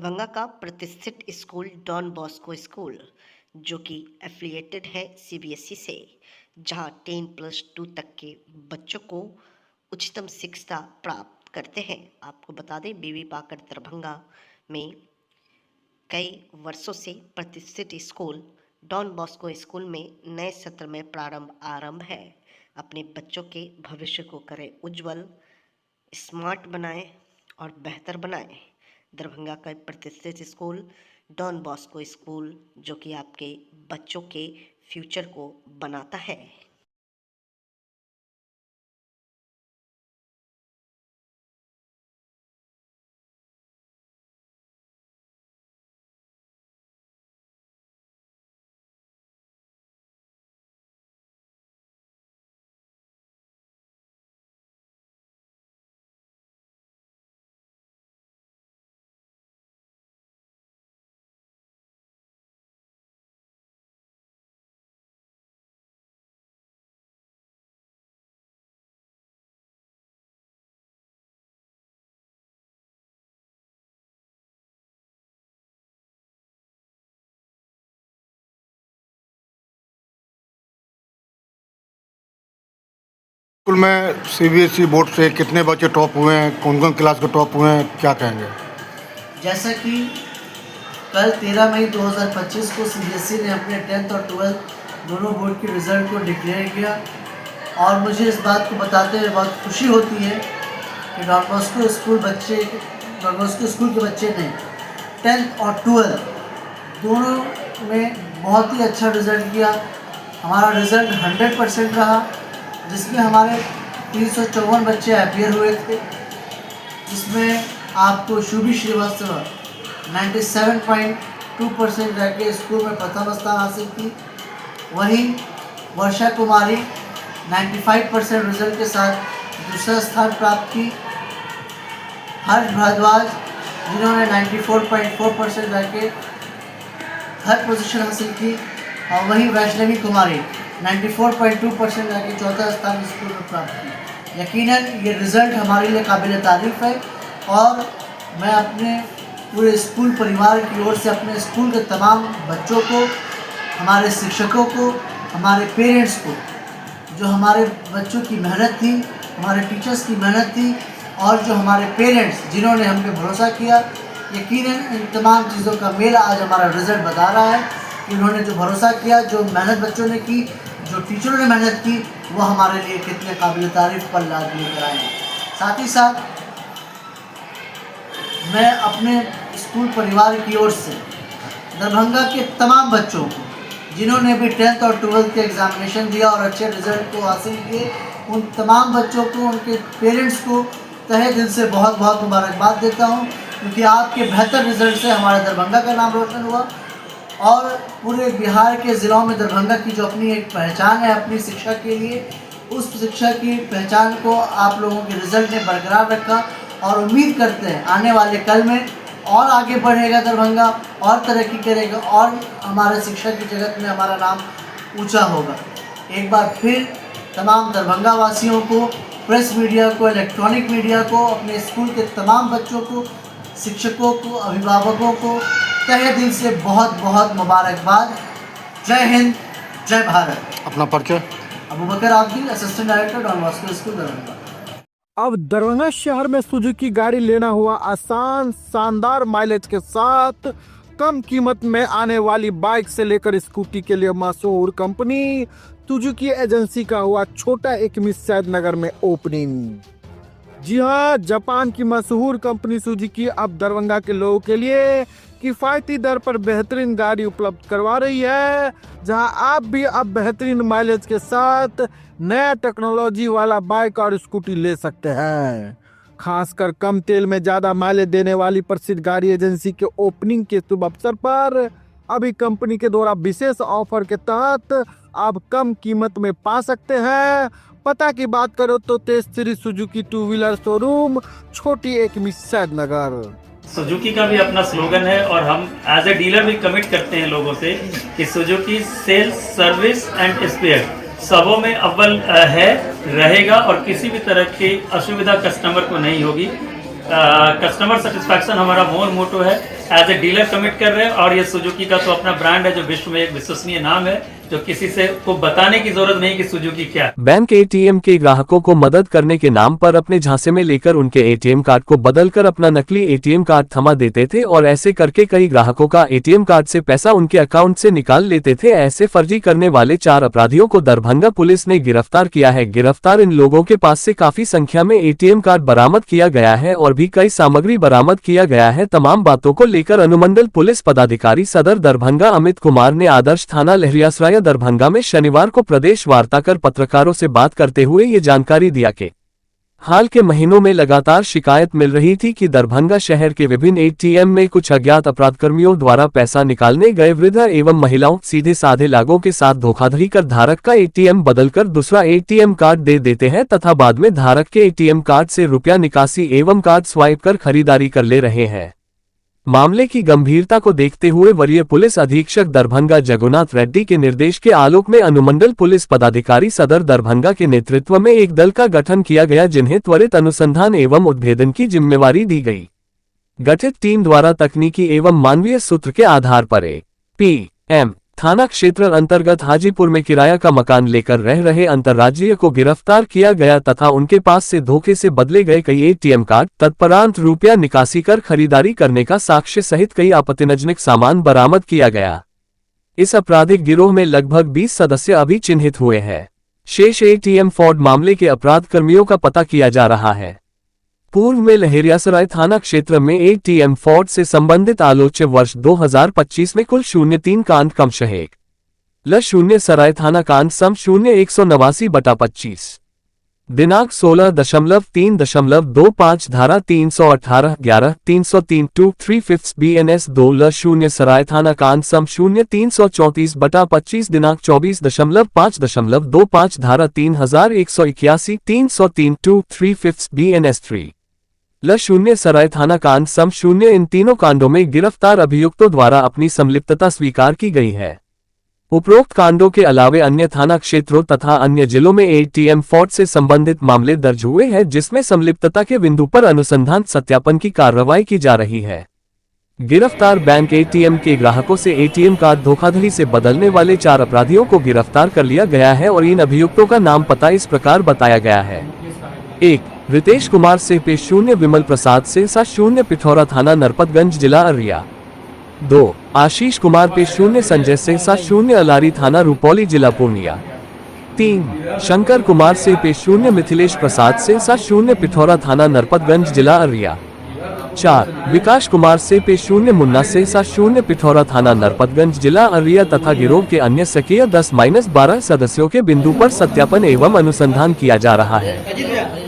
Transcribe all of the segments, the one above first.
दरभंगा का प्रतिष्ठित school don Bosco school जो कि एफिलिएटेड है सीबीएसई से, जहां 10+2 तक के बच्चों को उच्चतम शिक्षा प्राप्त करते हैं। आपको बता दें, बीवी पाकर दरभंगा में कई वर्षों से प्रतिष्ठित स्कूल डॉन बॉस्को स्कूल में नए सत्र में आरंभ है। अपने बच्चों के भविष्य को करें उज्जवल, स्मार्ट बनाएं और बेहतर बनाएं। दरभंगा का प्रतिष्ठित स्कूल डॉन बॉस्को स्कूल जो कि आपके बच्चों के फ्यूचर को बनाता है। स्कूल में सीबीएसई बोर्ड से कितने बच्चे टॉप हुए हैं, कौन कौन क्लास के टॉप हुए हैं, क्या कहेंगे? जैसा कि कल 13 मई 2025 को सीबीएसई ने अपने 10th और 12th दोनों बोर्ड के रिज़ल्ट को डिक्लेयर किया और मुझे इस बात को बताते हुए बहुत खुशी होती है कि डॉन बॉस्को स्कूल के बच्चे ने 10th और 12th दोनों में बहुत ही अच्छा रिज़ल्ट किया। हमारा रिज़ल्ट 100% रहा, जिसमें हमारे 354 बच्चे अपीयर हुए थे, जिसमें आपको शुभी श्रीवास्तव 97.2% रह के स्कूल में प्रथम स्थान हासिल की। वहीं वर्षा कुमारी 95% रिजल्ट के साथ दूसरा स्थान प्राप्त की। हर्ष भारद्वाज जिन्होंने 94.4% रह के थर्ड पोजीशन हासिल की, और वहीं वैष्णवी कुमारी 94.2% रह के चौथा स्थान स्कूल में प्राप्त की। यकीनन ये रिज़ल्ट हमारे लिए काबिल तारीफ़ है और मैं अपने पूरे स्कूल परिवार की ओर से अपने स्कूल के तमाम बच्चों को, हमारे शिक्षकों को, हमारे पेरेंट्स को, जो हमारे बच्चों की मेहनत थी, हमारे टीचर्स की मेहनत थी और जो हमारे पेरेंट्स जिन्होंने हम पे भरोसा किया, यकीनन इन तमाम चीज़ों का मेल आज हमारा रिज़ल्ट बता रहा है कि उन्होंने जो भरोसा किया, जो मेहनत बच्चों ने की, जो टीचरों ने मेहनत की, वो हमारे लिए कितने काबिल तारीफ़ पल याद लेकर आए हैं। साथ ही साथ मैं अपने स्कूल परिवार की ओर से दरभंगा के तमाम बच्चों को जिन्होंने भी 10th और 12th के एग्ज़ामिनेशन दिया और अच्छे रिज़ल्ट को हासिल किए, उन तमाम बच्चों को, उनके पेरेंट्स को तहे दिल से बहुत बहुत मुबारकबाद देता हूँ, क्योंकि आपके बेहतर रिज़ल्ट से हमारे दरभंगा का नाम रोशन हुआ और पूरे बिहार के ज़िलों में दरभंगा की जो अपनी एक पहचान है अपनी शिक्षा के लिए, उस शिक्षा की पहचान को आप लोगों के रिज़ल्ट ने बरकरार रखा और उम्मीद करते हैं आने वाले कल में और आगे बढ़ेगा दरभंगा और तरक्की करेगा और हमारे शिक्षा की जगत में हमारा नाम ऊंचा होगा। एक बार फिर तमाम दरभंगा वासियों को, प्रेस मीडिया को, इलेक्ट्रॉनिक मीडिया को, अपने स्कूल के तमाम बच्चों को, शिक्षकों को, अभिभावकों को तहे दिल से बहुत बहुत मुबारकबाद। जय हिंद, जय भारत। अपना परिचय? Abu Bakar Abdi, assistant director Don Bosco school Darbhanga. अब दरभंगा शहर में सुजुकी गाड़ी लेना हुआ आसान, शानदार माइलेज के साथ कम कीमत में आने वाली बाइक से लेकर स्कूटी के लिए मशहूर कंपनी सुजुकी एजेंसी का हुआ छोटा एक सैद नगर में ओपनिंग। जी हाँ, जापान की मशहूर कंपनी सुजुकी अब दरभंगा के लोगों के लिए किफ़ायती दर पर बेहतरीन गाड़ी उपलब्ध करवा रही है, जहां आप भी अब बेहतरीन माइलेज के साथ नया टेक्नोलॉजी वाला बाइक और स्कूटी ले सकते हैं। खासकर कम तेल में ज़्यादा माइलेज देने वाली प्रसिद्ध गाड़ी एजेंसी के ओपनिंग के शुभ अवसर पर अभी कंपनी के द्वारा विशेष ऑफर के तहत आप कम कीमत में पा सकते हैं। पता की बात करो तो तेज श्री सुजुकी 2 व्हीलर शोरूम, छोटी एक सैद नगर। सुजुकी का भी अपना स्लोगन है और हम एज ए डीलर भी कमिट करते हैं लोगों से कि Suzuki sales, service and spare सबों में अव्वल है, रहेगा और किसी भी तरह की असुविधा कस्टमर को नहीं होगी। कस्टमर सेटिस्फैक्शन हमारा मोर मोटो है एज ए डीलर कमिट कर रहे हैं। और ये सुजुकी का तो अपना ब्रांड है जो विश्व में एक विश्वसनीय नाम है, जो किसी से को बताने की जरूरत नहीं कि सुजुकी क्या है। बैंक एटीएम के ग्राहकों को मदद करने के नाम पर अपने झांसे में लेकर उनके एटीएम कार्ड को बदलकर अपना नकली एटीएम कार्ड थमा देते थे और ऐसे करके कई ग्राहकों का एटीएम कार्ड से पैसा उनके अकाउंट से निकाल लेते थे। ऐसे फर्जी करने वाले 4 अपराधियों को दरभंगा पुलिस ने गिरफ्तार किया है। गिरफ्तार इन लोगों के पास से काफी संख्या में एटीएम कार्ड बरामद किया गया है और भी कई सामग्री बरामद किया गया है। तमाम बातों को लेकर अनुमंडल पुलिस पदाधिकारी सदर दरभंगा अमित कुमार ने आदर्श थाना लहरियासराय दरभंगा में शनिवार को प्रदेश वार्ता कर पत्रकारों से बात करते हुए ये जानकारी दिया कि हाल के महीनों में लगातार शिकायत मिल रही थी कि दरभंगा शहर के विभिन्न एटीएम में कुछ अज्ञात अपराधकर्मियों द्वारा पैसा निकालने गए वृद्धा एवं महिलाओं सीधे साधे लोगों के साथ धोखाधड़ी कर धारक का एटीएम बदलकर दूसरा एटीएम कार्ड दे देते हैं तथा बाद में धारक के एटीएम कार्ड से रुपया निकासी एवं कार्ड स्वाइप कर खरीदारी कर ले रहे हैं। मामले की गंभीरता को देखते हुए वरीय पुलिस अधीक्षक दरभंगा जगन्नाथ रेड्डी के निर्देश के आलोक में अनुमंडल पुलिस पदाधिकारी सदर दरभंगा के नेतृत्व में एक दल का गठन किया गया, जिन्हें त्वरित अनुसंधान एवं उद्भेदन की जिम्मेवारी दी गई। गठित टीम द्वारा तकनीकी एवं मानवीय सूत्र के आधार पर PM थाना क्षेत्र अंतर्गत हाजीपुर में किराया का मकान लेकर रह रहे अंतर्राज्यीय को गिरफ्तार किया गया तथा उनके पास से धोखे से बदले गए कई एटीएम कार्ड तत्परांत रुपया निकासी कर खरीदारी करने का साक्ष्य सहित कई आपत्तिजनक सामान बरामद किया गया। इस आपराधिक गिरोह में लगभग 20 सदस्य अभी चिन्हित हुए हैं। शेष एटीएम फ्रॉड मामले के अपराध कर्मियों का पता किया जा रहा है। पूर्व में लहरियासराय थाना क्षेत्र में एटीएम फ्रॉड से संबंधित आलोच्य वर्ष 2025 में कुल 03 कांड कम शहेक ल0 सराय थाना कांड सम 0189/25 दिनांक 16.3.25 धारा 318-11-303-2-3 BNS 2 ल0 सराय थाना कांड सम 0334/25 दिनांक 24.5.25 धारा 3181-303-2-3 BNS 3 ल0 सराय थाना कांड सम 0। इन तीनों कांडों में गिरफ्तार अभियुक्तों द्वारा अपनी संलिप्तता स्वीकार की गई है। उपरोक्त कांडों के अलावे अन्य थाना क्षेत्रों तथा अन्य जिलों में एटीएम फ्रॉड से संबंधित मामले दर्ज हुए हैं, जिसमें संलिप्तता के बिंदु पर अनुसंधान सत्यापन की कार्रवाई की जा रही है। गिरफ्तार बैंक एटीएम के ग्राहकों से एटीएम कार्ड धोखाधड़ी से बदलने वाले 4 अपराधियों को गिरफ्तार कर लिया गया है और इन अभियुक्तों का नाम पता इस प्रकार बताया गया है। 1 रितेश कुमार से पेश 0 विमल प्रसाद से 0 पिथौरा थाना नरपतगंज जिला अररिया। 2 आशीष कुमार पे 0 संजय से 0 अलारी थाना रुपौली जिला पूर्णिया। 3 शंकर कुमार से पे 0 मिथिलेश प्रसाद से 0 पिथौरा थाना नरपतगंज जिला अररिया। 4 विकास कुमार से पे 0 मुन्ना से 0 पिथौरा थाना नरपतगंज जिला अररिया तथा गिरोह के अन्य सक्रिय 10-12 सदस्यों के बिंदु पर सत्यापन एवं अनुसंधान किया जा रहा है।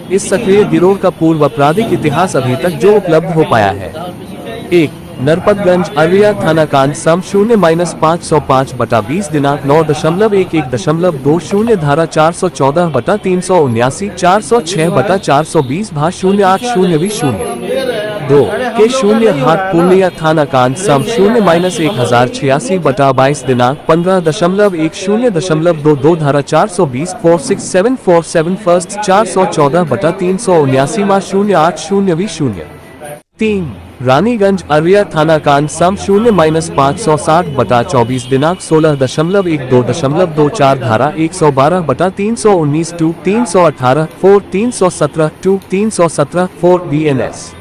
इस सक्रिय गिरोह का पूर्व आपराधिक इतिहास अभी तक जो उपलब्ध हो पाया है। 1 नरपतगंज अररिया थाना कांड सम 0-505/20 दिनांक 9.11.20 धारा 414/379 406/420/08/020। 2 के 0 हाट पूर्णिया थाना कांड सम 0-1086/22 दिनांक 15.10.22 धारा 420/46747 फर्स्ट 414/379/08/020। 3 रानीगंज अररिया थाना कांड सम 0-560/24 दिनांक 16.12.24 धारा 112/319-318-4 BNS।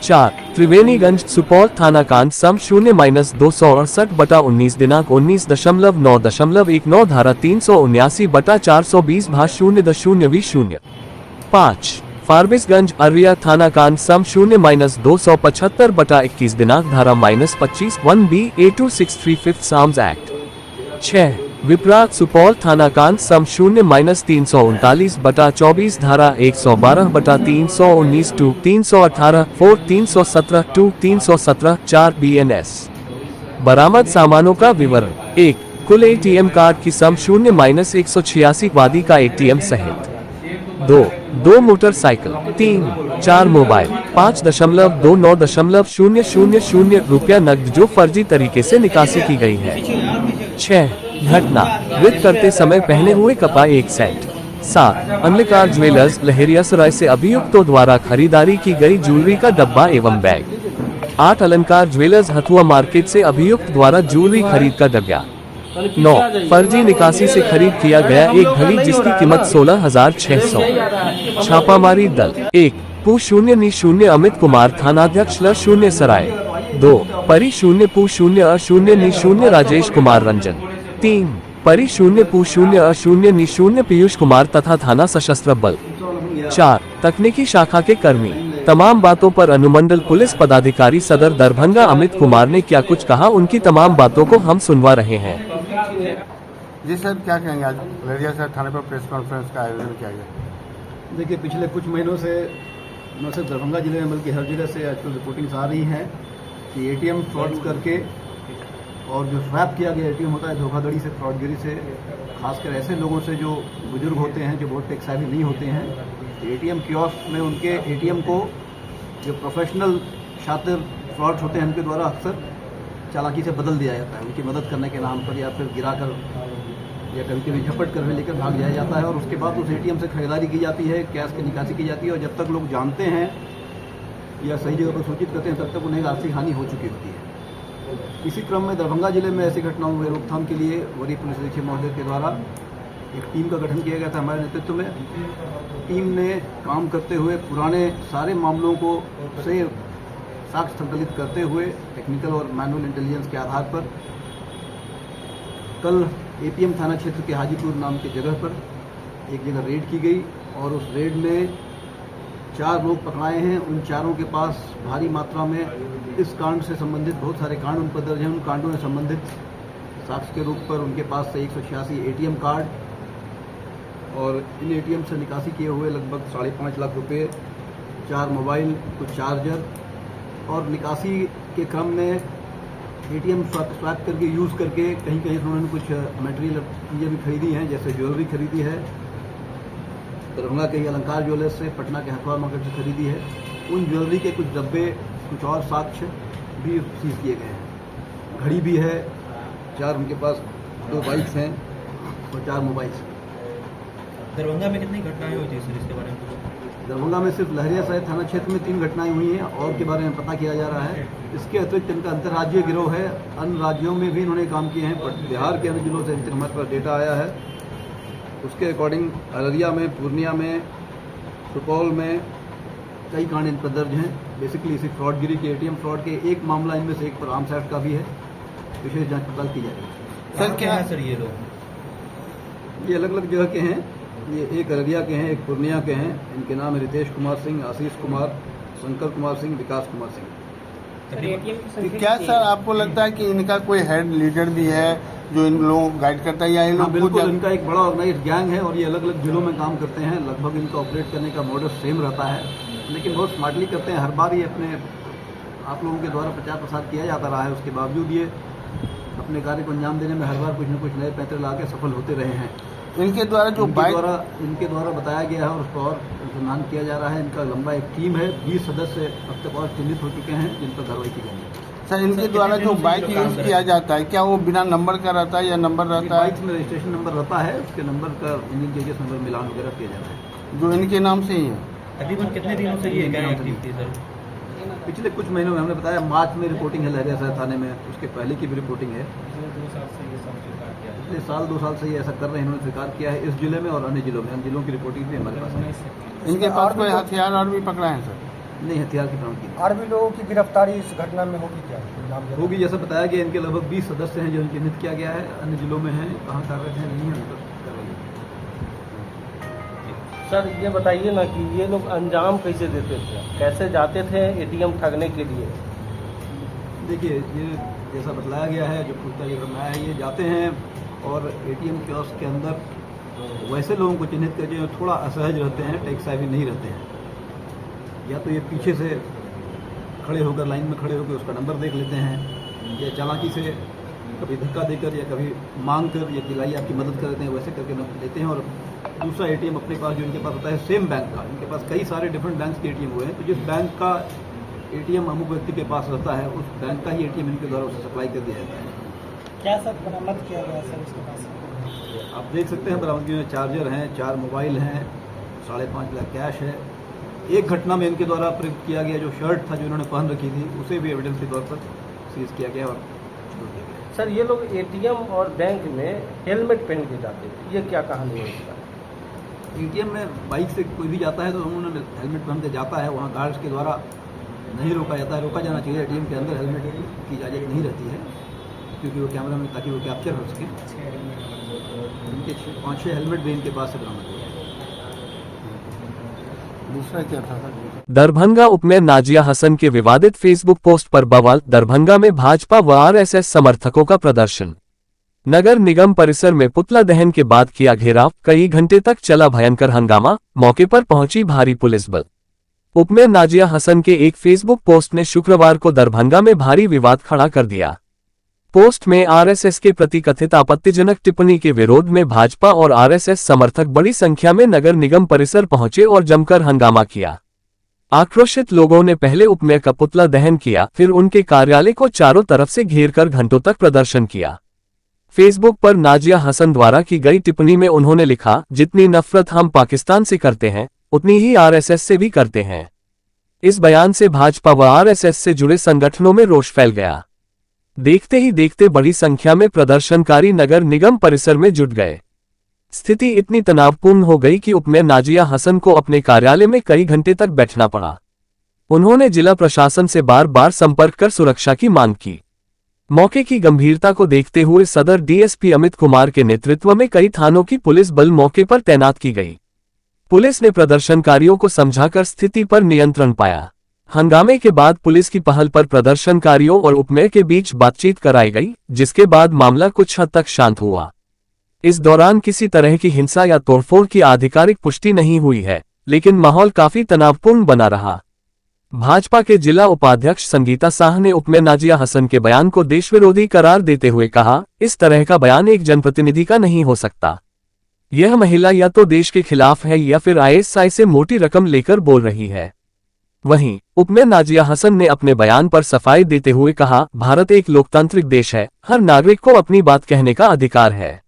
4 त्रिवेणीगंज सुपौल थाना कांड सम 0-268/19 दिनांक 19.9.19 धारा 379/420/020। 5 फारबिसगंज अररिया थाना कांड सम 0-275/21 दिनांक धारा -25 1B A263 5th arms act. 6 विपराग Supaul थाना कांड सम 0-339/24 धारा 112/319 318 317 317 4 BNS। बरामद सामानों का विवरण। 1 कुल एटीएम कार्ड की सम 0-186 वादी का एटीएम सहित। 2 मोटरसाइकिल। 3 4 मोबाइल। 5.29.000 रुपया नकद जो फर्जी तरीके से निकासी की गई है। 6 घटना वित्त करते समय पहने हुए कपड़ा 1 सेट। 7 अंधकार ज्वेलर्स लहरियासराय से अभियुक्तों द्वारा खरीदारी की गई ज्वेलरी का डब्बा एवं बैग। 8 अलंकार ज्वेलर्स हथुआ मार्केट से अभियुक्त द्वारा ज्वेलरी खरीद कर दब गया। 9 फर्जी निकासी से खरीद किया गया एक घड़ी जिसकी कीमत 16,600। छापामारी दल 1 पू 0 अमित कुमार थानाध्यक्ष ल 0 सराय। 2 परी 0 पू 0 0 राजेश कुमार रंजन। 3 परी 0 पू 0 0 पीयूष कुमार तथा थाना सशस्त्र बल। 4 तकनीकी शाखा के कर्मी। तमाम बातों पर अनुमंडल पुलिस पदाधिकारी सदर दरभंगा अमित कुमार ने क्या कुछ कहा, उनकी तमाम बातों को हम सुनवा रहे हैं। जी सर, क्या कहेंगे आज लहरिया सर थाने पर प्रेस कॉन्फ्रेंस का आयोजन किया गया? देखिए, पिछले कुछ महीनों से न सिर्फ दरभंगा जिले में बल्कि हर जगह से आजकल रिपोर्टिंग्स आ रही हैं कि एटीएम फ्रॉड्स करके और जो स्वैप किया गया एटीएम होता है धोखाधड़ी से, फ्रॉडगिरी से, खासकर ऐसे लोगों से जो बुजुर्ग होते हैं, जो बहुत टेक सेवी नहीं होते हैं, एटीएम कियोस्क में उनके एटीएम को जो प्रोफेशनल शातिर फ्रॉड्स होते हैं उनके द्वारा अक्सर चालाकी से बदल दिया जाता है, उनकी मदद करने के नाम पर, या फिर गिराकर या कभी कभी झपट कर लेकर भाग जाया जाता है और उसके बाद उस एटीएम से खरीदारी की जाती है, कैश की निकासी की जाती है और जब तक लोग जानते हैं या सही जगह पर सूचित करते हैं तब तक उन्हें आर्थिक हानि हो चुकी होती है। इसी क्रम में दरभंगा जिले में ऐसी घटनाओं में रोकथाम के लिए वरीय पुलिस अधीक्षक महोदय के द्वारा एक टीम का गठन किया गया था हमारे नेतृत्व में। टीम ने काम करते हुए पुराने सारे मामलों को से साक्ष्य संकलित करते हुए टेक्निकल और मैनुअल इंटेलिजेंस के आधार पर कल एपीएम थाना क्षेत्र के हाजीपुर नाम की जगह पर एक जगह रेड की गई और उस रेड में 4 लोग पकड़ाए हैं। उन चारों के पास भारी मात्रा में इस कांड से संबंधित बहुत सारे कांड उन पर दर्ज हैं। उन कांडों से संबंधित साक्ष्य के रूप पर उनके पास से 186 एटीएम कार्ड और इन एटीएम से निकासी किए हुए लगभग 5.5 लाख रुपए, 4 मोबाइल, कुछ चार्जर और निकासी के क्रम में एटीएम स्वैप करके यूज़ करके कहीं कहीं उन्होंने कुछ मटेरियल चीज़ें भी खरीदी हैं, जैसे ज्वेलरी खरीदी है दरभंगा के अलंकार ज्वेलर्स से, पटना के हथुआ मार्केट से खरीदी है। उन ज्वेलरी के कुछ डब्बे, कुछ और साक्ष्य भी सीज किए गए हैं। घड़ी भी है, 4 उनके पास 2 बाइक्स हैं और 4 मोबाइल्स हैं। दरभंगा में कितनी घटनाएं हुई थी सर, इसके बारे में? दरभंगा में सिर्फ लहरियासराय थाना क्षेत्र में 3 घटनाएं हुई हैं और के बारे में पता किया जा रहा है। इसके अतिरिक्त इनका अंतर्राज्यीय गिरोह है, अन्य राज्यों में भी इन्होंने काम किए हैं, बट बिहार के अन्य जिलों से हमारे पास डेटा आया है। उसके अकॉर्डिंग अररिया में, पूर्णिया में, सुपौल में कई कांड इन पर दर्ज हैं। बेसिकली इसी फ्रॉडगिरी के, एटीएम फ्रॉड के एक मामला इनमें से एक पर आर्म्स एक्ट का भी है। विशेष जांच पड़ताल की जाएगी। सर क्या है सर ये लोग? ये अलग अलग जगह के हैं। ये एक अररिया के हैं, एक पूर्णिया के हैं। इनके नाम है रितेश कुमार सिंह, आशीष कुमार, शंकर कुमार सिंह, विकास कुमार सिंह। क्या सर आपको लगता है कि इनका कोई हेड लीडर भी है जो इन लोगों को गाइड करता है या इन हाँ, लोग बिल्कुल इनका एक बड़ा ऑर्गेनाइज गैंग है और ये अलग अलग जिलों में काम करते हैं। लगभग इनका ऑपरेट करने का मॉडल सेम रहता है, लेकिन बहुत स्मार्टली करते हैं। हर बार ये अपने आप लोगों के द्वारा प्रचार प्रसार किया जाता रहा है, उसके बावजूद ये अपने कार्य को अंजाम देने में हर बार कुछ न कुछ नए पैंतरे ला के सफल होते रहे हैं। इनके द्वारा जो इनके द्वारा बताया गया है और उस पर और अनुसंधान किया जा रहा है। इनका लंबा एक टीम है, 20 सदस्य अब तक और चिन्हित हो चुके हैं जिन पर कार्रवाई की गई है। सर इनके द्वारा जो बाइक यूज किया जाता है क्या वो बिना नंबर का रहता है या नंबर रहता है? बाइक में रजिस्ट्रेशन नंबर रहता है, उसके नंबर का इंजन गेजेस नंबर मिलान वगैरह किया जाता है जो इनके नाम से ही है। तकरीबन कितने दिनों से ये गैंग एक्टिव थी सर? पिछले कुछ महीनों में हमने बताया मार्च में रिपोर्टिंग है लहरियासराय थाने में, उसके पहले की भी रिपोर्टिंग है। पिछले 2 साल से ये ऐसा कर रहे हैं, इन्होंने स्वीकार किया है इस जिले में और अन्य जिलों में। अन्य जिलों की रिपोर्टिंग भी हमारे पास है। इनके पास कोई हथियार और भी पकड़ा है सर? नहीं, हथियार की बरामदगी नहीं। और भी लोगों की गिरफ्तारी इस घटना में होगी क्या? होगी, जैसा बताया गया इनके लगभग 20 सदस्य हैं जो चिन्हित किया गया है। अन्य जिलों में हैं, कहाँ कार्यरत हैं नहीं है उन पर कार्रवाई। सर ये बताइए ना कि ये लोग अंजाम कैसे देते थे, कैसे जाते थे एटीएम ठगने के लिए? देखिए, ये जैसा बतलाया गया है, जो पूछताछ करना है, ये जाते हैं और एटीएम कियोस्क के अंदर वैसे लोगों को चिन्हित करके जो थोड़ा असहज रहते हैं, टेक सेवी नहीं रहते हैं, या तो ये पीछे से खड़े होकर लाइन में खड़े होकर उसका नंबर देख लेते हैं, या चालाकी से कभी धक्का देकर या कभी मांग कर या दिलाई आपकी मदद कर देते हैं, वैसे करके नंबर लेते हैं। और दूसरा एटीएम अपने पास जो इनके पास होता है सेम बैंक का, इनके पास कई सारे डिफरेंट बैंक्स के एटीएम हुए हैं, तो जिस बैंक का एटीएम अमुक व्यक्ति के पास रहता है उस बैंक का ही एटीएम इनके द्वारा उसे सप्लाई कर दिया जाता है। क्या सब बरामद किया गया सर इसके पास? आप देख सकते हैं बरामदगी में चार्जर हैं, 4 मोबाइल हैं, 5.5 लाख कैश है एक घटना में इनके द्वारा प्रयुक्त किया गया जो शर्ट था जो इन्होंने पहन रखी थी उसे भी एविडेंस के तौर पर सीज किया गया और छोड़ दिया गया। सर ये लोग एटीएम और बैंक में हेलमेट पहन के जाते थे, ये क्या कहानी है इसका? एटीएम में बाइक से कोई भी जाता है तो उन्होंने हेलमेट पहन के जाता है, वहाँ गार्ड्स के द्वारा नहीं रोका जाता है, रोका जाना चाहिए। एटीएम के अंदर हेलमेट की इजाज़त नहीं रहती है क्योंकि वो कैमरा में ताकि वो कैप्चर हो सके। इनके 5-6 हेलमेट भी इनके पास से बरामद हुए। दूसरा क्या था? दरभंगा उपमेयर नाजिया हसन के विवादित फेसबुक पोस्ट पर बवाल। दरभंगा में भाजपा व आरएसएस समर्थकों का प्रदर्शन। नगर निगम परिसर में पुतला दहन के बाद किया घेराव, कई घंटे तक चला भयंकर हंगामा, मौके पर पहुंची भारी पुलिस बल। उपमेयर नाजिया हसन के एक फेसबुक पोस्ट ने शुक्रवार को दरभंगा में भारी विवाद खड़ा कर दिया। पोस्ट में आरएसएस के प्रति कथित आपत्तिजनक टिप्पणी के विरोध में भाजपा और आरएसएस समर्थक बड़ी संख्या में नगर निगम परिसर पहुंचे और जमकर हंगामा किया। आक्रोशित लोगों ने पहले उपमेयर का पुतला दहन किया, फिर उनके कार्यालय को चारों तरफ से घेरकर घंटों तक प्रदर्शन किया। फेसबुक पर नाजिया हसन द्वारा की गई टिप्पणी में उन्होंने लिखा, जितनी नफरत हम पाकिस्तान से करते हैं उतनी ही आरएसएस से भी करते हैं। इस बयान से भाजपा व आरएसएस से जुड़े संगठनों में रोष फैल गया। देखते ही देखते बड़ी संख्या में प्रदर्शनकारी नगर निगम परिसर में जुट गए। स्थिति इतनी तनावपूर्ण हो गई कि उपमेयर नाजिया हसन को अपने कार्यालय में कई घंटे तक बैठना पड़ा। उन्होंने जिला प्रशासन से बार बार संपर्क कर सुरक्षा की मांग की। मौके की गंभीरता को देखते हुए सदर डीएसपी अमित कुमार के नेतृत्व में कई थानों की पुलिस बल मौके पर तैनात की गई। पुलिस ने प्रदर्शनकारियों को समझाकर स्थिति पर नियंत्रण पाया। हंगामे के बाद पुलिस की पहल पर प्रदर्शनकारियों और उपमेयर के बीच बातचीत कराई गई, जिसके बाद मामला कुछ हद तक शांत हुआ। इस दौरान किसी तरह की हिंसा या तोड़फोड़ की आधिकारिक पुष्टि नहीं हुई है, लेकिन माहौल काफी तनावपूर्ण बना रहा। भाजपा के जिला उपाध्यक्ष संगीता शाह ने उपमेयर नाजिया हसन के बयान को देशविरोधी करार देते हुए कहा, इस तरह का बयान एक जनप्रतिनिधि का नहीं हो सकता। यह महिला या तो देश के खिलाफ है या फिर आईएसआई से मोटी रकम लेकर बोल रही है। वहीं उपमेयर नाजिया हसन ने अपने बयान पर सफाई देते हुए कहा, भारत एक लोकतांत्रिक देश है, हर नागरिक को अपनी बात कहने का अधिकार है।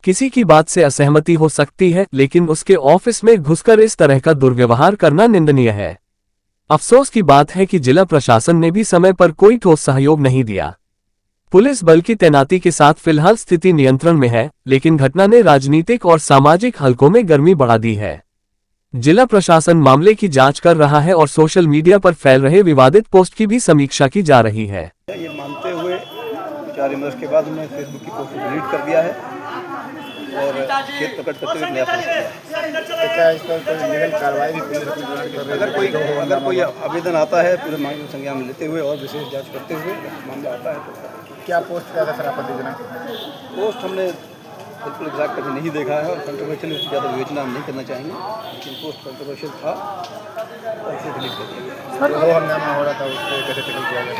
किसी की बात से असहमति हो सकती है, लेकिन उसके ऑफिस में घुसकर इस तरह का दुर्व्यवहार करना निंदनीय है। अफसोस की बात है कि जिला प्रशासन ने भी समय पर कोई ठोस सहयोग नहीं दिया। पुलिस बल की तैनाती के साथ फिलहाल स्थिति नियंत्रण में है, लेकिन घटना ने राजनीतिक और सामाजिक हलकों में गर्मी बढ़ा दी है। जिला प्रशासन मामले की जांच कर रहा है और सोशल मीडिया पर फैल रहे विवादित पोस्ट की भी समीक्षा की जा रही है। ये मानते हुए विचार विमर्श के बाद उन्होंने फेसबुक की पोस्ट डिलीट कर दिया है और खेत पकड़ करते हुए नया पोस्ट किया। क्या इस पर कोई लीगल कार्रवाई भी पुलिस अपनी जांच कर रही है? अगर कोई आवेदन आता है पूरे मामले को संज्ञान में लेते हुए और विशेष जांच करते हुए मामला आता है तो क्या पोस्ट क्या था सर आपत्तिजनक? पोस्ट हमने बिल्कुल एग्जैक्ट कभी नहीं देखा है और कंट्रोवर्शियल उसकी ज़्यादा विवेचना हम नहीं करना चाहेंगे, लेकिन पोस्ट कंट्रोवर्शियल था और उसे डिलीट कर दिया गया। सर वो हंगामा हो रहा था उसको कैसे टैकल किया गया?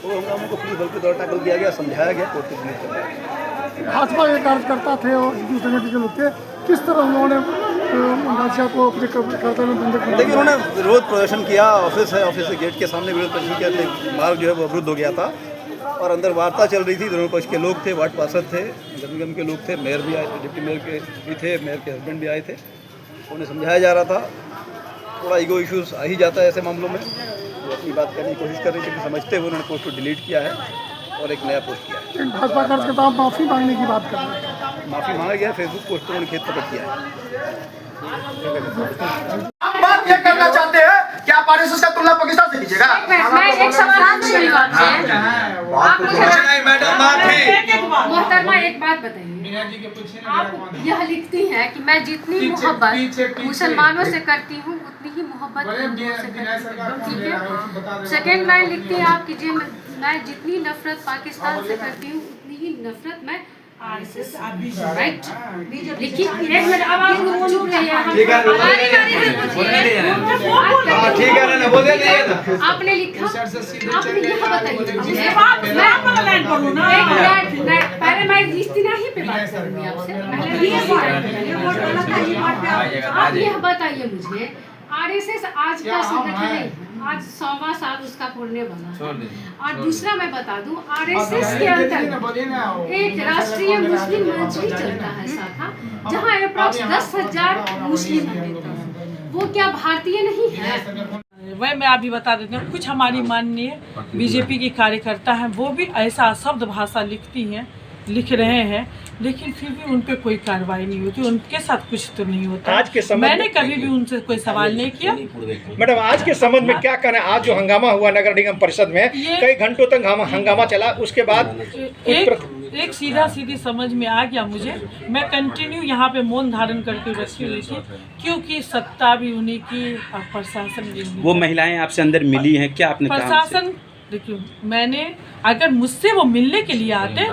तो हंगामे को पुलिस बल के द्वारा टैकल किया गया, समझाया गया, कोर्ट से डिलीट कर दिया गया। भाजपा के कार्यकर्ता थे और दूसरे संगठन के लोग थे, किस तरह उन्होंने नाजिया को अपने कर्तव्य में बंधक बना देखिए उन्होंने विरोध प्रदर्शन किया, ऑफिस है, ऑफिस के गेट के सामने विरोध प्रदर्शन किया, मार्ग जो है वो अवरुद्ध हो गया था और अंदर वार्ता चल रही थी। दोनों पक्ष के लोग थे, वार्ड पार्षद थे, नगर निगम के लोग थे, मेयर भी आए थे, डिप्टी मेयर के भी थे, मेयर के हस्बैंड भी आए थे। उन्हें समझाया जा रहा था। थोड़ा ईगो इश्यूज आ ही जाता है ऐसे मामलों में। वो अपनी बात करने की कोशिश कर रहे थे, समझते हुए उन्होंने पोस्ट को डिलीट किया है और एक नया पोस्ट किया है। भाजपा कार्यकर्ता माफी मांगने की बात कर रहे हैं। माफ़ी मांगा गया, फेसबुक पोस्ट पर उन्होंने खेत पकड़ किया है। बात ये करना चाहते हैं कि आप आरएसएस का तुलना पाकिस्तान से कीजिएगा। मैं एक सवाल पूछूंगी आपसे। आप मुझे मोहतरमा एक बात बताइए, आप यह लिखती हैं कि मैं जितनी मोहब्बत मुसलमानों से करती हूँ उतनी ही मोहब्बत हिंदुओं से करती हूँ, ठीक है। सेकेंड लाइन लिखती हैं आप कि मैं जितनी नफरत पाकिस्तान से करती हूँ उतनी ही नफरत मैं आरएसएस, राइट। लेकिन एक मिनट, अब आप चुप रहिए, आपने लिखा, आपने यह बताइए, पहले मैं इतना ही पे बात करूंगी आपसे, आप यह बताइए मुझे, आरएसएस आज का संगठन है, आज 100वां साल उसका पूर्णे वाला है। और दूसरा मैं बता दूं, आरएसएस के अंदर एक राष्ट्रीय मुस्लिम मंच भी चलता है शाखा, जहां अप्रॉक्स 10,000 मुस्लिम रहते हैं। वो क्या भारतीय नहीं है? वह मैं अभी बता देती हूँ, कुछ हमारी माननीय बीजेपी की कार्यकर्ता हैं, वो भी ऐसा शब्द भाषा लिख रहे हैं, लेकिन फिर भी उन पे कोई कार्रवाई नहीं होती, उनके साथ कुछ तो नहीं होता। आज के संबंध मैंने कभी भी उनसे कोई सवाल नहीं किया। मैडम, आज के संबंध में क्या कहना है? आज जो हंगामा हुआ नगर निगम परिषद में, कई घंटों तक हंगामा चला, उसके बाद एक सीधी समझ में आ गया मुझे। मैं कंटिन्यू यहाँ पे मौन धारण करके रखी हुई थी, क्योंकि सत्ता भी उन्हीं की और प्रशासन भी उन्हीं। वो महिलाएं आपसे अंदर मिली हैं क्या? आपने प्रशासन देखिए, मैंने अगर मुझसे वो मिलने के लिए आते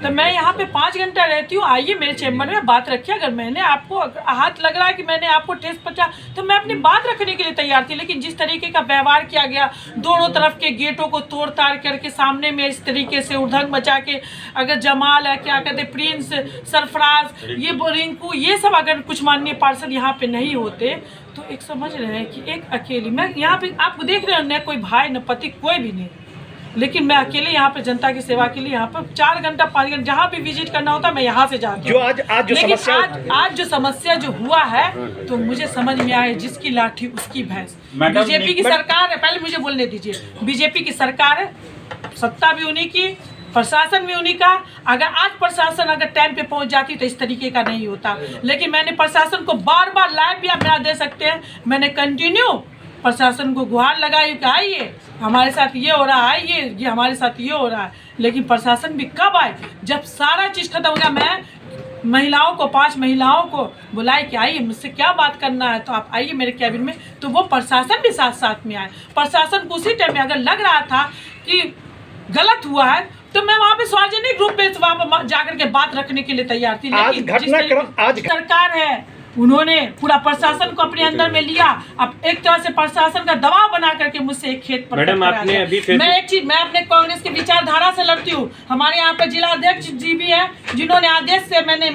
तो मैं यहाँ पे 5 घंटा रहती हूँ, आइए मेरे चैम्बर में बात रखिए। अगर मैंने आपको हाथ लग रहा है कि मैंने आपको ठेस पहुंचा, तो मैं अपनी बात रखने के लिए तैयार थी। लेकिन जिस तरीके का व्यवहार किया गया, दोनों तरफ के गेटों को तोड़ ताड़ करके सामने में इस तरीके से उधंग मचा के, अगर जमाल है, क्या कहते, प्रिंस, सरफराज, ये रिंकू, ये सब अगर कुछ माननीय पार्षद यहाँ पे नहीं होते तो एक समझ रहे हैं कि एक अकेली मैं यहाँ पे, आप देख रहे हो, न कोई भाई न पति, कोई भी नहीं, लेकिन मैं अकेले यहाँ पे जनता की सेवा के लिए यहाँ पे 4 घंटा 5 घंटा जहाँ भी विजिट करना होता मैं यहाँ से जाती हूँ। आज जो समस्या जो हुआ है, तो मुझे समझ में आया, जिसकी लाठी उसकी भैंस। बीजेपी की सरकार है, पहले मुझे बोलने दीजिए, बीजेपी की सरकार है, सत्ता भी उन्हीं की, प्रशासन भी उन्हीं का। अगर आज प्रशासन अगर टाइम पे पहुंच जाती तो इस तरीके का नहीं होता। लेकिन मैंने प्रशासन को बार बार लाइव भी आप दे सकते हैं, मैंने कंटिन्यू प्रशासन को गुहार लगाई कि आइए हमारे साथ ये हो रहा है, ये हमारे साथ ये हो रहा है। लेकिन प्रशासन भी कब आए? जब सारा चीज़ खत्म हो गया। मैं महिलाओं को 5 महिलाओं को बुलाई कि आइए मुझसे क्या बात करना है, तो आप आइए मेरे कैबिन में, तो वो प्रशासन भी साथ साथ में आए। प्रशासन को उसी टाइम में अगर लग रहा था कि गलत हुआ है तो मैं वहाँ पे सार्वजनिक रूप में वहाँ पे जाकर के बात रखने के लिए तैयार थी। लेकिन आज सरकार है, उन्होंने पूरा प्रशासन को अपने अंदर में लिया। अब एक तरह से प्रशासन का दबाव बना करके मुझसे एक खेत पर मैडम आपने अभी मैं अपने कांग्रेस की विचारधारा से लड़ती हूँ। हमारे यहाँ पे जिला अध्यक्ष जी भी हैं, जिन्होंने आदेश से मैंने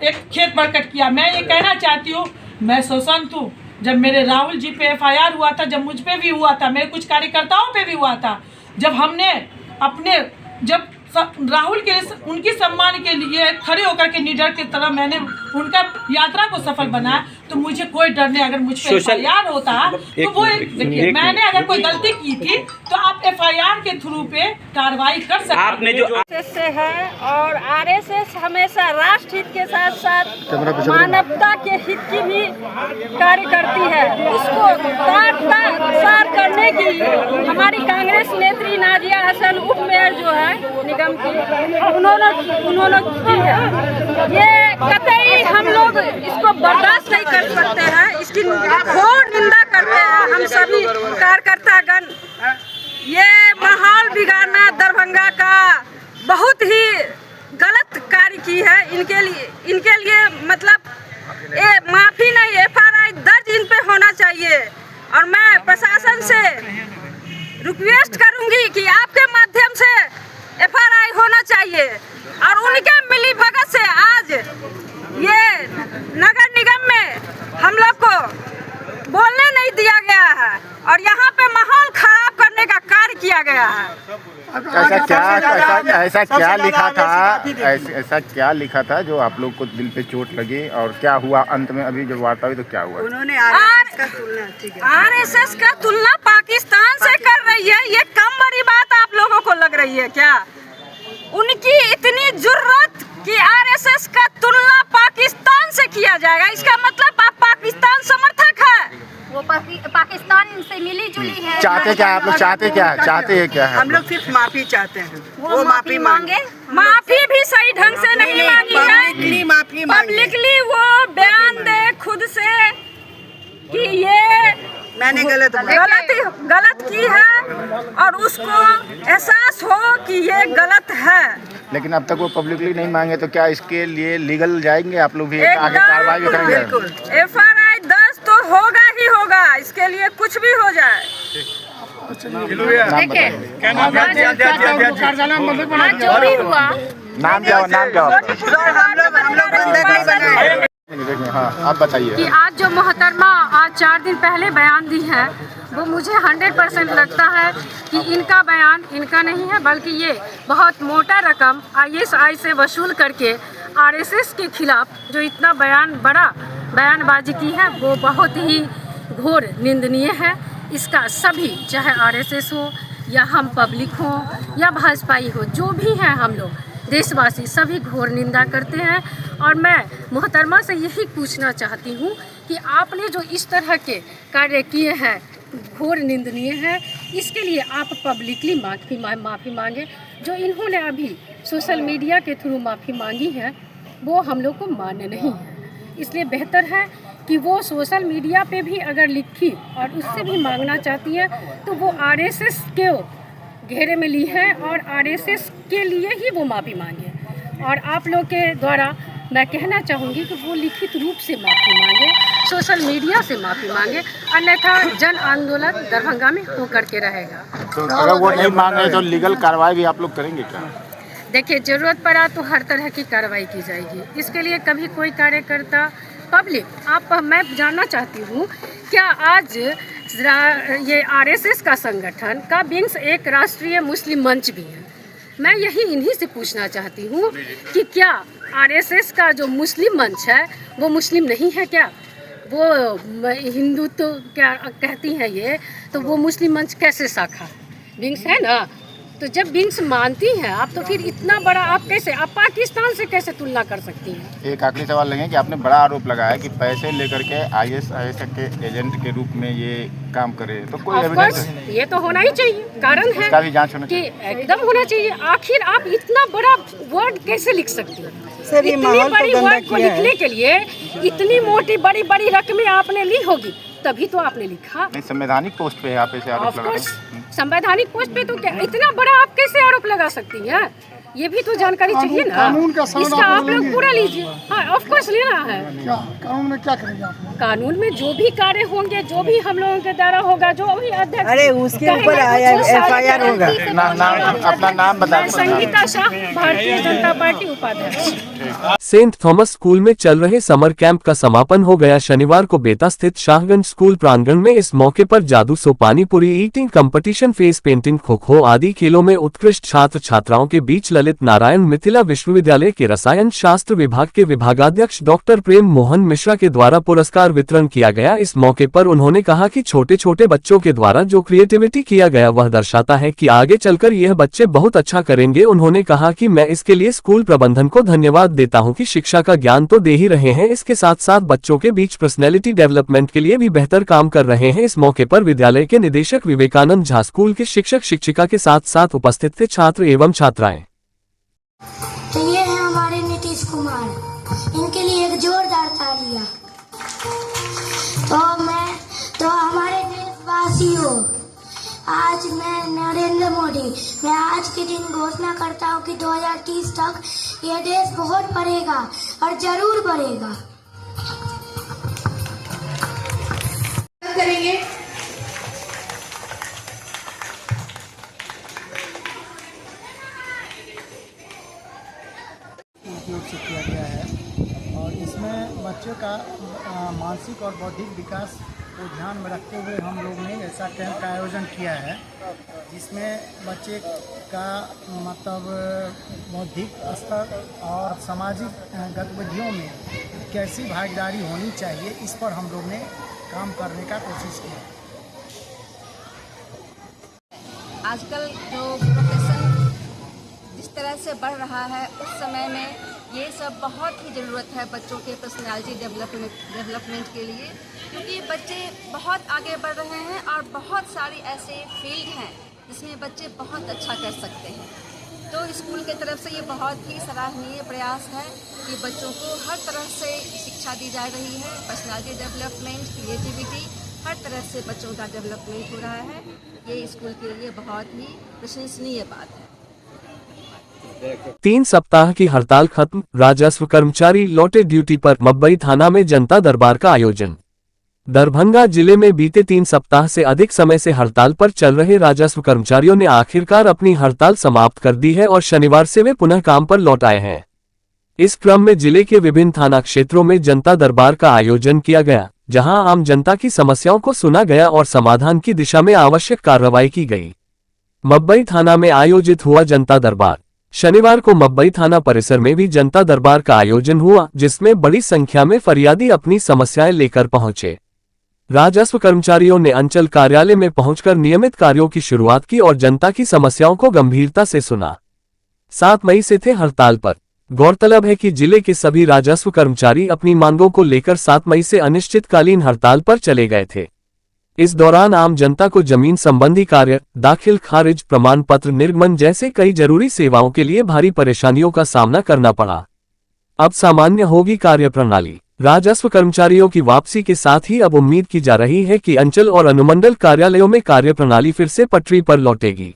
एक खेत प्रकट किया। मैं ये कहना चाहती हूँ, मैं शोषण हूँ। जब मेरे राहुल जी पे FIR हुआ था, जब मुझ पे भी हुआ था, मेरे कुछ कार्यकर्ताओं पे भी हुआ था, जब हमने जब राहुल के उनकी सम्मान के लिए खड़े होकर के निडर की तरह मैंने उनका यात्रा को सफल बनाया, तो मुझे कोई डर नहीं। अगर मुझ पर FIR होता तो वो देखिए, मैंने अगर कोई गलती की थी तो आप FIR के थ्रू पे कार्रवाई कर सकते हैं। आपने जो से है, और RSS हमेशा राष्ट्र हित के साथ साथ मानवता के हित की भी कार्य करती है। उसको तार करने के लिए हमारी कांग्रेस नेत्री नाजिया हसन उप मेयर जो है निगम की, उन्होंने की है। ये कतई हम लोग इसको बर्दाश्त नहीं कर सकते हैं, इसकी घोर निंदा करते हैं हम सभी कार्यकर्तागण। ये माहौल बिगाड़ना दरभंगा का बहुत ही गलत कार्य की है। इनके लिए मतलब माफी नहीं, FIR दर्ज इन पे होना चाहिए। और मैं प्रशासन से रिक्वेस्ट करूंगी कि आपके माध्यम से FIR होना चाहिए, और उनके मिली भगत से आज ये नगर निगम में हम लोग को बोलने नहीं दिया गया है, और यहाँ पे माहौल खराब करने का कार्य किया गया है। ऐसा क्या लिखा था जो आप लोग को दिल पे चोट लगी, और क्या हुआ अंत में? अभी जब वार्ता हुई तो क्या हुआ? उन्होंने RSS का तुलना पाकिस्तान से कर रही है। ये कम बड़ी बात आप लोगों को लग रही है क्या? उनकी इतनी जुर्रत कि RSS का तुलना पाकिस्तान से किया जाएगा, इसका मतलब आप पाकिस्तान समर्थक है। वो पाकिस्तान से मिली जुली है। चाहते क्या आप लोग? चाहते हैं क्या? हम लोग सिर्फ माफी चाहते हैं। वो माफी मांगे, माफी भी सही ढंग से नहीं मांगी है। पब्लिकली वो बयान दे खुद से कि ये मैंने गलत की है, और उसको एहसास हो कि ये गलत है। लेकिन अब तक वो पब्लिकली नहीं मांगे, तो क्या इसके लिए लीगल जाएंगे आप लोग भी? आगे कार्रवाई भी करेंगे? FIR दर्ज तो होगा ही होगा, इसके लिए कुछ भी हो जाए। नाम क्या? हाँ, आप बताइए कि आज जो मोहतरमा आज 4 दिन पहले बयान दी है, वो मुझे 100% लगता है कि इनका बयान इनका नहीं है, बल्कि ये बहुत मोटा रकम ISI से वसूल करके RSS के खिलाफ जो इतना बड़ा बयानबाजी की है, वो बहुत ही घोर निंदनीय है। इसका सभी, चाहे आरएसएस हो या हम पब्लिक हो या भाजपाई हो, जो भी हैं हम लोग देशवासी, सभी घोर निंदा करते हैं। और मैं मोहतरमा से यही पूछना चाहती हूँ कि आपने जो इस तरह के कार्य किए हैं घोर निंदनीय है, इसके लिए आप पब्लिकली माफ़ी मांगे। जो इन्होंने अभी सोशल मीडिया के थ्रू माफ़ी मांगी है वो हम लोग को मान्य नहीं है। इसलिए बेहतर है कि वो सोशल मीडिया पे भी अगर लिखी और उससे भी मांगना चाहती है तो वो आरएसएस के घेरे में ली है और आरएसएस के लिए ही वो माफ़ी मांगे। और आप लोग के द्वारा मैं कहना चाहूँगी कि वो लिखित रूप से माफ़ी मांगे, सोशल मीडिया से माफ़ी मांगे, अन्यथा जन आंदोलन दरभंगा में होकर के रहेगा। तो अगर वो नहीं मांगे तो लीगल कार्रवाई भी आप लोग करेंगे क्या? देखिए, ज़रूरत पड़ा तो हर तरह की कार्रवाई की जाएगी। इसके लिए कभी कोई कार्यकर्ता पब्लिक, मैं जानना चाहती हूँ क्या आज ये आरएसएस का संगठन का विंग्स एक राष्ट्रीय मुस्लिम मंच भी है। मैं यही इन्हीं से पूछना चाहती हूँ कि क्या आरएसएस का जो मुस्लिम मंच है वो मुस्लिम नहीं है क्या? वो हिंदू तो क्या कहती हैं ये, तो वो मुस्लिम मंच कैसे शाखा विंग्स है ना? तो जब विंग्स मानती हैं आप, तो फिर इतना बड़ा आप पाकिस्तान से कैसे तुलना कर सकती हैं? एक आखिरी सवाल लगे कि आपने बड़ा आरोप लगाया कि पैसे लेकर के आईएसआईएस के एजेंट के रूप में ये काम करे, तो कोई एविडेंस? ये तो होना ही चाहिए, कारण है इसका भी जांच होना चाहिए, एकदम होना चाहिए। आखिर आप इतना बड़ा वर्ड कैसे लिख सकती हैं? इतनी बड़ी वर्ड को लिखने के लिए इतनी मोटी बड़ी बड़ी रकमें आपने ली होगी, तभी तो आपने लिखा। संवैधानिक पोस्ट पे आप ऐसे आरोप लगा रहे हैं। संवैधानिक पोस्ट पे तो क्या इतना बड़ा आप कैसे आरोप लगा सकती हैं? ये भी तो जानकारी चाहिए ना। कानून का इसका आप लोग पूरा लीजिए। हाँ, ऑफ कोर्स लेना है। क्या कानून में क्या करेंगे आप? कानून में जो भी कार्य होंगे, जो भी हम लोगों के द्वारा होगा, जो भी अध्यक्ष, अरे उसके ऊपर एफआईआर होगा। अपना नाम बता। संगीता शाह, भारतीय जनता पार्टी उपाध्यक्ष। सेंट थॉमस स्कूल में चल रहे समर कैंप का समापन हो गया शनिवार को बेता स्थित शाहगंज स्कूल प्रांगण में। इस मौके पर जादू show panipuri eating competition, face painting, kho kho आदि खेलों में उत्कृष्ट छात्र छात्राओं के बीच ललित नारायण मिथिला विश्वविद्यालय के रसायन शास्त्र विभाग के विभागाध्यक्ष डॉक्टर प्रेम मोहन मिश्रा के द्वारा पुरस्कार वितरण किया गया। इस मौके पर उन्होंने कहा कि छोटे छोटे बच्चों के द्वारा जो क्रिएटिविटी किया गया वह दर्शाता है कि आगे चलकर यह बच्चे बहुत अच्छा करेंगे। उन्होंने कहा कि मैं इसके लिए स्कूल प्रबंधन को धन्यवाद देता हूं कि शिक्षा का ज्ञान तो दे ही रहे हैं, इसके साथ साथ बच्चों के बीच पर्सनैलिटी डेवलपमेंट के लिए भी बेहतर काम कर रहे हैं। इस मौके पर विद्यालय के निदेशक विवेकानंद झा, स्कूल के शिक्षक शिक्षिका के साथ साथ उपस्थित थे छात्र एवं छात्राएं। तो ये है हमारे नीतीश कुमार, इनके लिए एक जोरदार तालियां। तो हमारे देशवासियों, आज मैं नरेंद्र मोदी, मैं आज के दिन घोषणा करता हूँ कि 2030 तक ये देश बहुत बढ़ेगा और जरूर बढ़ेगा। करेंगे उपयोग से किया गया है और इसमें बच्चों का मानसिक और बौद्धिक विकास को ध्यान में रखते हुए हम लोग ने ऐसा कैंप का आयोजन किया है, जिसमें बच्चे का मतलब बौद्धिक स्तर और सामाजिक गतिविधियों में कैसी भागीदारी होनी चाहिए, इस पर हम लोग ने काम करने का कोशिश किया। आजकल जो प्रोफेशन जिस तरह से बढ़ रहा है, उस समय में ये सब बहुत ही ज़रूरत है बच्चों के पर्सनालिटी डेवलपमेंट के लिए, क्योंकि बच्चे बहुत आगे बढ़ रहे हैं और बहुत सारी ऐसे फील्ड हैं जिसमें बच्चे बहुत अच्छा कर सकते हैं। तो स्कूल के तरफ से ये बहुत ही सराहनीय प्रयास है कि बच्चों को हर तरह से शिक्षा दी जा रही है। पर्सनालिटी डेवलपमेंट, क्रिएटिविटी, हर तरह से बच्चों का डेवलपमेंट हो रहा है। ये स्कूल के लिए बहुत ही प्रशंसनीय बात है। 3 सप्ताह की हड़ताल खत्म, राजस्व कर्मचारी लौटे ड्यूटी पर। मब्बई थाना में जनता दरबार का आयोजन। दरभंगा जिले में बीते 3 सप्ताह से अधिक समय से हड़ताल पर चल रहे राजस्व कर्मचारियों ने आखिरकार अपनी हड़ताल समाप्त कर दी है और शनिवार से वे पुनः काम पर लौट आए हैं। इस क्रम में जिले के विभिन्न थाना क्षेत्रों में जनता दरबार का आयोजन किया गया, जहां आम जनता की समस्याओं को सुना गया और समाधान की दिशा में आवश्यक कार्रवाई की गई। मब्बई थाना में आयोजित हुआ जनता दरबार। शनिवार को मब्बई थाना परिसर में भी जनता दरबार का आयोजन हुआ, जिसमें बड़ी संख्या में फरियादी अपनी समस्याएं लेकर पहुंचे। राजस्व कर्मचारियों ने अंचल कार्यालय में पहुंचकर नियमित कार्यों की शुरुआत की और जनता की समस्याओं को गंभीरता से सुना। 7 मई से थे हड़ताल पर। गौरतलब है कि जिले के सभी राजस्व कर्मचारी अपनी मांगों को लेकर 7 मई से अनिश्चितकालीन हड़ताल पर चले गए थे। इस दौरान आम जनता को जमीन संबंधी कार्य, दाखिल खारिज, प्रमाण पत्र निर्गमन जैसे कई जरूरी सेवाओं के लिए भारी परेशानियों का सामना करना पड़ा। अब सामान्य होगी कार्य प्रणाली। राजस्व कर्मचारियों की वापसी के साथ ही अब उम्मीद की जा रही है कि अंचल और अनुमंडल कार्यालयों में कार्य प्रणाली फिर से पटरी पर लौटेगी।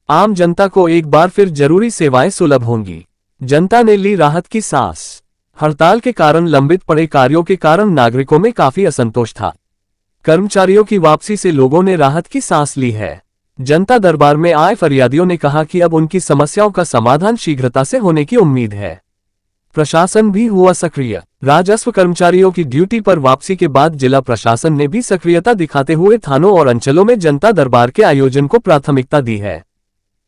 आम जनता को एक बार फिर जरूरी सेवाएं सुलभ होंगी। जनता ने ली राहत की सांस। हड़ताल के कारण लंबित पड़े कार्यों के कारण नागरिकों में काफी असंतोष था। कर्मचारियों की वापसी से लोगों ने राहत की सांस ली है। जनता दरबार में आए फरियादियों ने कहा कि अब उनकी समस्याओं का समाधान शीघ्रता से होने की उम्मीद है। प्रशासन भी हुआ सक्रिय। राजस्व कर्मचारियों की ड्यूटी पर वापसी के बाद जिला प्रशासन ने भी सक्रियता दिखाते हुए थानों और अंचलों में जनता दरबार के आयोजन को प्राथमिकता दी है।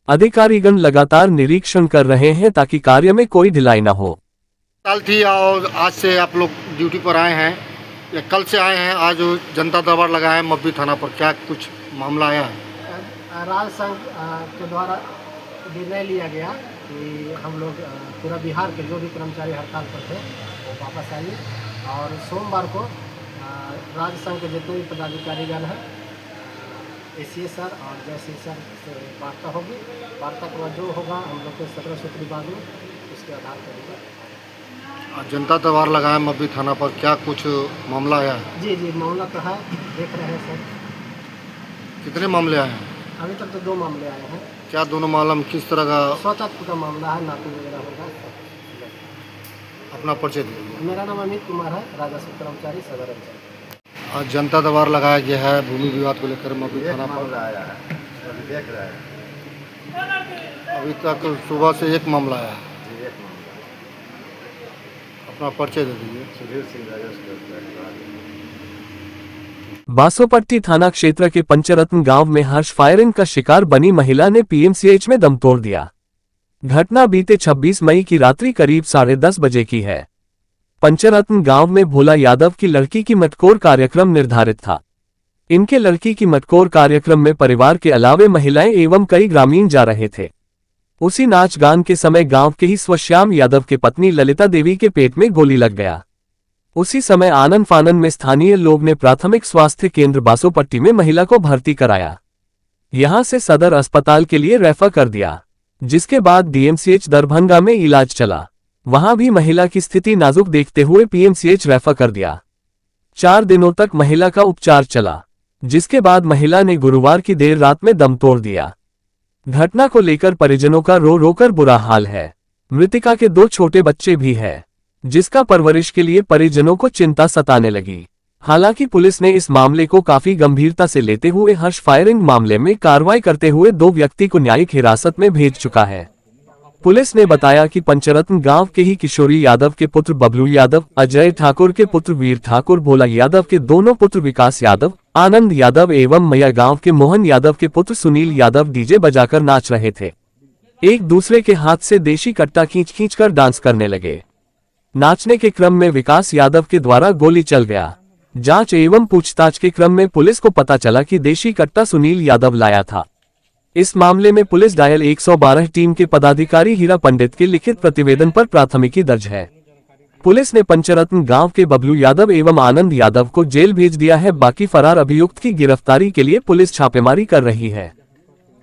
अधिकारीगण लगातार निरीक्षण कर रहे हैं ताकि कार्य में कोई ढिलाई न हो। कल थी और आज से आप लोग ड्यूटी पर आए हैं या कल से आए हैं? आज जनता दरबार लगाए हैं मब्बी थाना पर, क्या कुछ मामला आया है? राज संघ के द्वारा निर्णय लिया गया कि हम लोग पूरा बिहार के जो भी कर्मचारी हड़ताल पर थे वो वापस आइए और सोमवार को राज्य संघ के जितने भी पदाधिकारीगण हैं एसीए सर और जयसिंह सर से वार्ता होगी। वार्ता के बाद जो होगा हम लोग के 17 सूत्री बाद में उसके आधार पर होगा। जनता दरबार लगाए मब्बी थाना पर, क्या कुछ मामला आया है? जी जी मामला तो है, देख रहे हैं सर। कितने मामले आए हैं? अभी तक तो 2 मामले आए हैं। क्या दोनों मामला में किस तरह का? स्वतंत्र का मामला है, नापी वगैरह होगा। अपना परिचय दीजिए। मेरा नाम अमित कुमार है, राजस्व कर्मचारी सदर अंचल। आज जनता दरबार लगाया गया है भूमि विवाद को लेकर मब्बी थाना पर। आया है, अभी देख रहे हैं। अभी तक सुबह से एक मामला आया है। अपना परिचय दे दीजिए। सुधीर सिंह राजस्व। बासोपट्टी थाना क्षेत्र के पंचरत्न गांव में हर्ष फायरिंग का शिकार बनी महिला ने पीएमसीएच में दम तोड़ दिया। घटना बीते 26 मई की रात्रि करीब 10:30 बजे की है। पंचरत्न गांव में भोला यादव की लड़की की मटकोर कार्यक्रम निर्धारित था। इनके लड़की की मटकोर कार्यक्रम में परिवार के अलावे महिलाएं एवं कई ग्रामीण जा रहे थे। उसी नाच गान के समय गांव के ही स्वश्याम यादव के पत्नी ललिता देवी के पेट में गोली लग गया। उसी समय आनन फानन में स्थानीय लोग ने प्राथमिक स्वास्थ्य केंद्र बासोपट्टी में महिला को भर्ती कराया। यहां से सदर अस्पताल के लिए रेफर कर दिया, जिसके बाद डीएमसीएच दरभंगा में इलाज चला। वहां भी महिला की स्थिति नाजुक देखते हुए पीएमसीएच रेफर कर दिया। 4 दिनों तक महिला का उपचार चला, जिसके बाद महिला ने गुरुवार की देर रात में दम तोड़ दिया। घटना को लेकर परिजनों का रो रो कर बुरा हाल है। मृतिका के 2 छोटे बच्चे भी हैं, जिसका परवरिश के लिए परिजनों को चिंता सताने लगी। हालांकि पुलिस ने इस मामले को काफी गंभीरता से लेते हुए हर्ष फायरिंग मामले में कार्रवाई करते हुए 2 व्यक्ति को न्यायिक हिरासत में भेज चुका है। पुलिस ने बताया कि पंचरत्न गांव के ही किशोरी यादव के पुत्र बबलू यादव, अजय ठाकुर के पुत्र वीर ठाकुर, भोला यादव के दोनों पुत्र विकास यादव, आनंद यादव एवं मैया गांव के मोहन यादव के पुत्र सुनील यादव डीजे बजाकर नाच रहे थे। एक दूसरे के हाथ से देशी कट्टा खींच कर डांस करने लगे। नाचने के क्रम में विकास यादव के द्वारा गोली चल गया। जांच एवं पूछताछ के क्रम में पुलिस को पता चला कि देशी कट्टा सुनील यादव लाया था। इस मामले में पुलिस डायल 112 टीम के पदाधिकारी हीरा पंडित के लिखित प्रतिवेदन पर प्राथमिकी दर्ज है। पुलिस ने पंचरत्न गांव के बबलू यादव एवं आनंद यादव को जेल भेज दिया है। बाकी फरार अभियुक्त की गिरफ्तारी के लिए पुलिस छापेमारी कर रही है।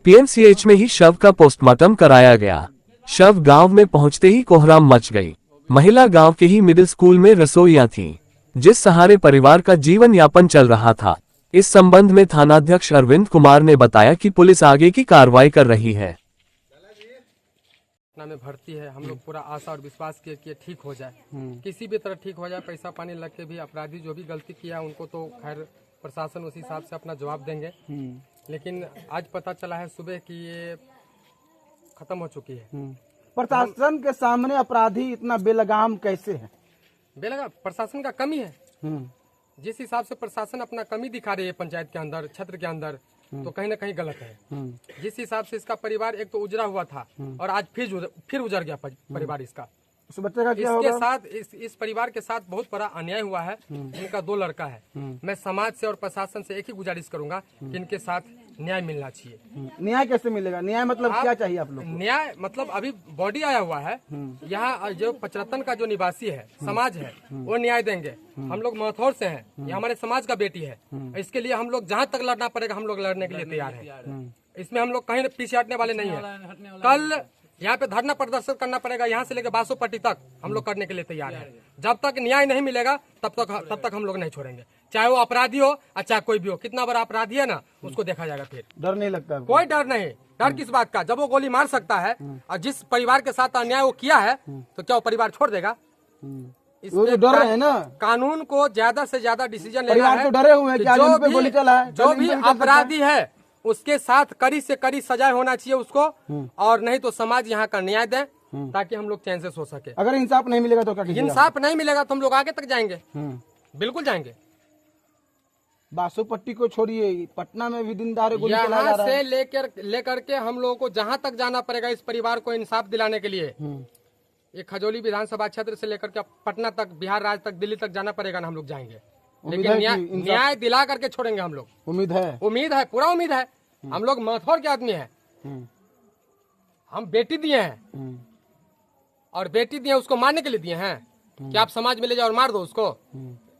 पीएमसीएच में ही शव का पोस्टमार्टम कराया गया। शव गांव में पहुंचते ही कोहराम मच गई। महिला गांव के ही मिडिल स्कूल में रसोइया थी, जिस सहारे परिवार का जीवन यापन चल रहा था। इस संबंध में थानाध्यक्ष अरविंद कुमार ने बताया कि पुलिस आगे की कार्रवाई कर रही है। में भर्ती है, हम लोग पूरा आशा और विश्वास किए कि ठीक हो जाए, किसी भी तरह ठीक हो जाए। पैसा पानी लग के भी अपराधी जो भी गलती किया उनको तो खैर प्रशासन उस हिसाब से अपना जवाब देंगे। लेकिन आज पता चला है सुबह कि ये खत्म हो चुकी है। प्रशासन के सामने अपराधी इतना बेलगाम कैसे है? बेलगाम प्रशासन का कमी है। जिस हिसाब से प्रशासन अपना कमी दिखा रही है पंचायत के अंदर, क्षेत्र के अंदर, तो कहीं ना कहीं गलत है। जिस हिसाब से इसका परिवार एक तो उजड़ा हुआ था और आज फिर उजड़ गया परिवार इसका, उस बच्चे का क्या इसके होगा? साथ इस परिवार के साथ बहुत बड़ा अन्याय हुआ है। इनका 2 लड़का है। मैं समाज से और प्रशासन से एक ही गुजारिश करूंगा कि इनके साथ न्याय मिलना चाहिए। न्याय कैसे मिलेगा? न्याय मतलब क्या चाहिए आप लोग? न्याय मतलब अभी बॉडी आया हुआ है यहाँ, जो पचरत्न का जो निवासी है समाज है वो न्याय देंगे। हम लोग महथौर से हैं, ये हमारे समाज का बेटी है। इसके लिए हम लोग जहाँ तक लड़ना पड़ेगा हम लोग लड़ने के लिए तैयार हैं। इसमें हम लोग कहीं पीछे हटने वाले नहीं है। कल यहाँ पे धरना प्रदर्शन करना पड़ेगा, यहाँ से लेकर बासोपट्टी तक हम लोग करने के लिए तैयार हैं। जब तक न्याय नहीं मिलेगा तब तक हम लोग नहीं छोड़ेंगे, चाहे वो अपराधी हो और चाहे कोई भी हो। कितना बड़ा अपराधी है ना, उसको देखा जाएगा। फिर डर नहीं लगता? कोई डर नहीं। डर किस बात का? जब वो गोली मार सकता है और जिस परिवार के साथ अन्याय वो किया है तो क्या वो परिवार छोड़ देगा? वो तो डर रहे हैं ना। कानून को ज्यादा से ज्यादा डिसीजन लेना परिवार है। तो डरे हुए हैं कि आज इन पे गोली चला है, जो भी अपराधी है उसके साथ कड़ी से कड़ी सजाए होना चाहिए उसको, और नहीं तो समाज यहाँ का न्याय दे ताकि हम लोग चैन से सो सके। अगर इंसाफ नहीं मिलेगा तो क्या कीजिएगा? इंसाफ नहीं मिलेगा तो हम लोग आगे तक जाएंगे, बिल्कुल जाएंगे। बासोपट्टी को छोड़िए, पटना में भी दिन दहाड़े गोली चलाया जा रहा है। से लेकर के हम लोगों को जहाँ तक जाना पड़ेगा इस परिवार को इंसाफ दिलाने के लिए। ये खजौली विधानसभा क्षेत्र से लेकर के पटना तक, बिहार राज्य तक, दिल्ली तक जाना पड़ेगा ना, हम लोग जाएंगे। लेकिन न्याय दिला करके छोड़ेंगे हम लोग। उम्मीद है, पूरा उम्मीद है। हम लोग महथौर के आदमी हैं, हम बेटी दिए हैं और बेटी दिए उसको मारने के लिए दिए हैं कि आप समाज में ले जाओ और मार दो उसको।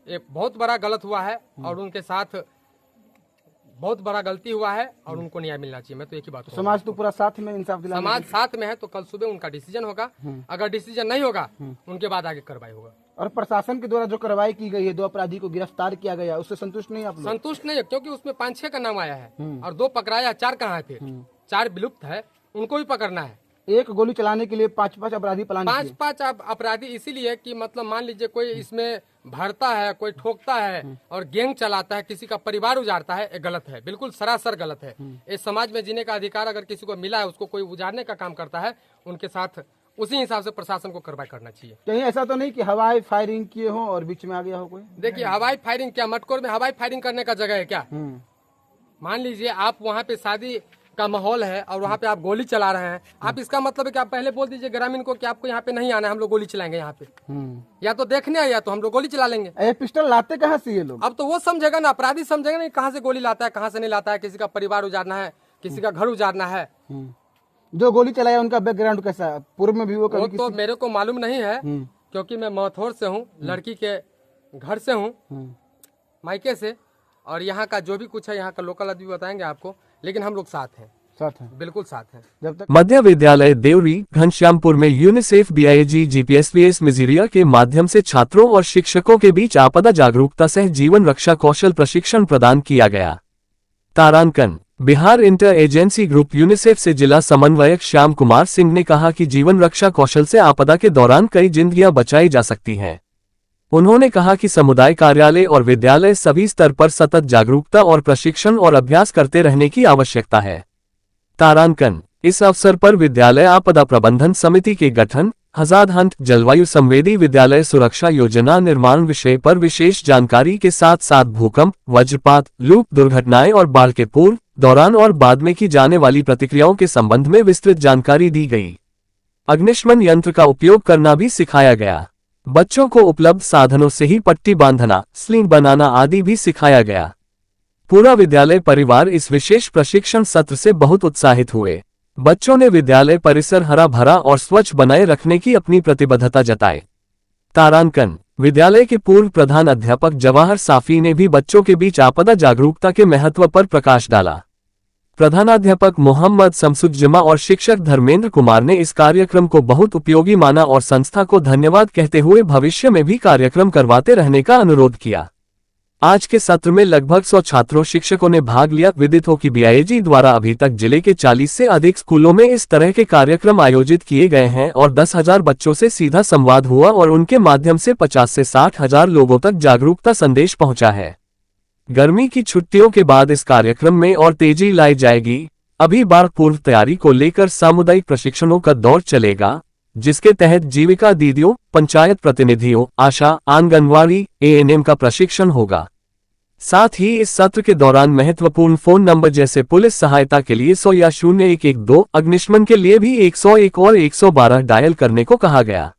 एक बहुत बड़ा गलत हुआ है और उनके साथ बहुत बड़ा गलती हुआ है और उनको न्याय मिलना चाहिए। मैं तो एक ही बात कहूंगा। समाज तो पूरा साथ में इंसाफ दिलाने, समाज साथ में है तो कल सुबह उनका डिसीजन होगा। अगर डिसीजन नहीं होगा उनके बाद आगे कार्रवाई होगा। और प्रशासन के द्वारा जो कार्रवाई की गई है, 2 अपराधी को गिरफ्तार किया गया, उससे संतुष्ट नहीं आप लोग? संतुष्ट नहीं है, क्योंकि उसमें 5-6 का नाम आया है और 2 पकड़ाया, 4 कहाँ है? फिर 4 विलुप्त है, उनको भी पकड़ना है। एक गोली चलाने के लिए 5-5 अपराधी प्लान 5-5 अपराधी इसीलिए कि मतलब मान लीजिए कोई इसमें भरता है, कोई ठोकता है और गैंग चलाता है, किसी का परिवार उजाड़ता है, ये गलत है, बिल्कुल सरासर गलत है। इस समाज में जीने का अधिकार अगर किसी को मिला है, उसको कोई उजाड़ने का काम करता है, उनके साथ उसी हिसाब से प्रशासन को कार्रवाई करना चाहिए। कहीं ऐसा तो नहीं कि हवाई फायरिंग किए हो और बीच में आ गया हो कोई? देखिए, हवाई फायरिंग क्या, मटकोर में हवाई फायरिंग करने का जगह है क्या? मान लीजिए आप वहाँ पे शादी का माहौल है और वहाँ पे आप गोली चला रहे हैं, आप इसका मतलब है कि आप पहले बोल दीजिए ग्रामीण को कि आपको यहाँ पे नहीं आना है, हम लोग गोली चलाएंगे यहाँ पे। या तो देखने आए या तो हम लोग गोली चला लेंगे। ये पिस्टल लाते कहाँ से ये लोग? अब तो वो समझेगा ना, अपराधी समझेगा नहीं कहाँ से गोली लाता है, कहाँ से नहीं लाता है। किसी का परिवार उजाड़ना है, किसी का घर उजाड़ना है। जो गोली चलाया उनका बैकग्राउंड कैसा है? पूर्व में भी वो कभी तो मेरे को मालूम नहीं है, क्योंकि मैं महथौर से हूँ, लड़की के घर से हूँ, मायके से, और यहाँ का जो भी कुछ है यहाँ का लोकल आदमी बताएंगे आपको। लेकिन हम लोग साथ हैं, बिल्कुल साथ हैं। जब तक मध्य विद्यालय देवरी घनश्यामपुर में यूनिसेफ BIG GPSVS मिजीरिया के माध्यम से छात्रों और शिक्षकों के बीच आपदा जागरूकता सह जीवन रक्षा कौशल प्रशिक्षण प्रदान किया गया। तारांकन Bihar inter agency group UNICEF से जिला समन्वयक श्याम कुमार सिंह ने कहा कि जीवन रक्षा कौशल से आपदा के दौरान कई जिंदगियां बचाई जा सकती हैं। उन्होंने कहा कि समुदाय कार्यालय और विद्यालय सभी स्तर पर सतत जागरूकता और प्रशिक्षण और अभ्यास करते रहने की आवश्यकता है। तारांकन इस अवसर पर विद्यालय आपदा प्रबंधन समिति के गठन, हजादहंत जलवायु संवेदी विद्यालय सुरक्षा योजना निर्माण विषय पर विशेष जानकारी के साथ साथ भूकंप, वज्रपात, लूप दुर्घटनाएं और बाढ़ के पूर्व, दौरान और बाद में की जाने वाली प्रतिक्रियाओं के संबंध में विस्तृत जानकारी दी गई। अग्निशमन यंत्र का उपयोग करना भी सिखाया गया। बच्चों को उपलब्ध साधनों से ही पट्टी बांधना, स्लिंग बनाना आदि भी सिखाया गया। पूरा विद्यालय परिवार इस विशेष प्रशिक्षण सत्र से बहुत उत्साहित हुए। बच्चों ने विद्यालय परिसर हरा भरा और स्वच्छ बनाए रखने की अपनी प्रतिबद्धता जताई। तारांकन विद्यालय के पूर्व प्रधान अध्यापक जवाहर साफी ने भी बच्चों के बीच आपदा जागरूकता के महत्व पर प्रकाश डाला। प्रधानाध्यापक मोहम्मद शमसुज्जमा और शिक्षक धर्मेंद्र कुमार ने इस कार्यक्रम को बहुत उपयोगी माना और संस्था को धन्यवाद कहते हुए भविष्य में भी कार्यक्रम करवाते रहने का अनुरोध किया। आज के सत्र में लगभग 100 छात्रों शिक्षकों ने भाग लिया। विदित हो कि BIG द्वारा अभी तक जिले के 40 से अधिक स्कूलों में इस तरह के कार्यक्रम आयोजित किए गए हैं और 10,000 बच्चों से सीधा संवाद हुआ और उनके माध्यम से 50 से 60,000 लोगों तक जागरूकता संदेश पहुंचा है। गर्मी की छुट्टियों के बाद इस कार्यक्रम में और तेजी लाई जाएगी। अभी बाढ़ पूर्व तैयारी को लेकर सामुदायिक प्रशिक्षणों का दौर चलेगा, जिसके तहत जीविका दीदियों, पंचायत प्रतिनिधियों, आशा, आंगनवाड़ी, ANM का प्रशिक्षण होगा। साथ ही इस सत्र के दौरान महत्वपूर्ण फोन नंबर जैसे पुलिस सहायता के लिए 100 या 0112, अग्निशमन के लिए भी 101 और 112 डायल करने को कहा गया।